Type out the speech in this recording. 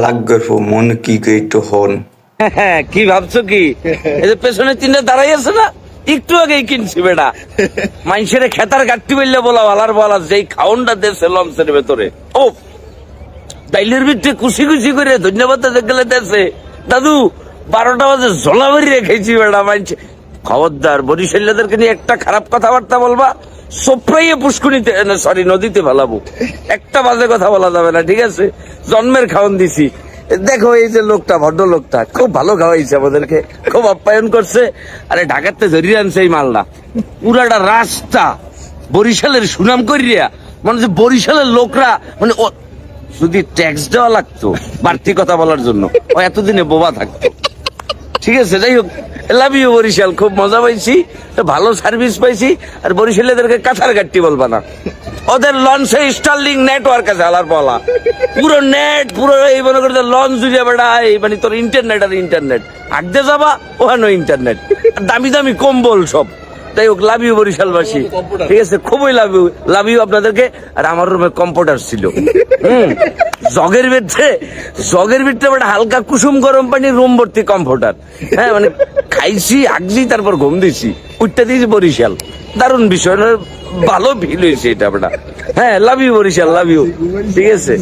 লাগ গল্প মন কি একটু হন। হ্যাঁ, কি ভাবছো কি? এই যে পেছনে তিনটা দাঁড়াই আছে না, একটু আগেই কিনছি বেটা। মানুষের খেতার কাটতে বললে বলা ভালার বলা, যেই খাউনটা দেশে লঞ্চের ভেতরে, ও ডাইলের ভিতরে খুশি খুশি করে ধন্যবাদ গেলে দেশে দাদু 12টা বাজে ঝোলা বেরিয়ে রেখেছি বেটা। মানছে খবরদার বরিশালীদেরকে নিয়ে একটা খারাপ কথাবার্তা বলবা, সোপ্রাইয়ে পুষ্কুনিতে, সরি নদীতে ফেলাবো। একটা বাজে কথা বলা যাবে না, ঠিক আছে? জন্মের খাওয়ান দিছি। দেখো এই যে লোকটা, ভদ্রলোকটা খুব ভালো খাওয়াইছে আমাদেরকে, খুব আপ্যায়ন করছে। আরে ঢাকাতে ধরিয়ে আনছে এই মালটা, পুরাটা রাস্তা বরিশালের সুনাম করিয়া, মানে যে বরিশালের লোকরা, মানে যদি ট্যাক্স দেওয়া লাগতো বাড়তি কথা বলার জন্য, ও এতদিনে বোবা থাকতো। ঠিক আছে, যাই হোক, লাভ ইউ বরিশাল, খুব মজা পাইছি, ভালো সার্ভিস পাইছি। আর বরিশালীদেরকে কাঁথার গাট্টি বলবা না, ওদের লঞ্চে স্টারলিং নেটওয়ার্ক আছে আলার পালা, পুরো নেট, পুরো এই মনে করে লঞ্চ জুড়ে বেড়া, এই মানে তোর ইন্টারনেট আর ইন্টারনেট, আগতে যাবা ওখানে ইন্টারনেট, দামি দামি কম্বল সব। যাই হোক, লাভ ইউ বরিশালবাসী, ঠিক আছে, খুবই লাভ ইউ আপনাদেরকে। আর আমার রুমে কম্পিউটার ছিল, জগের ভিতরে একটা হালকা কুসুম গরম পানি, রুম ভর্তি কম্পিউটার। হ্যাঁ, মানে খাইছি, আগছি, তারপর ঘুম দিছি, উঠতে দিয়েছি বরিশাল। দারুণ বিষয়, ভালো ফিল হয়েছে এটা বেটা। হ্যাঁ, love you Barishal, love you, ঠিক আছে।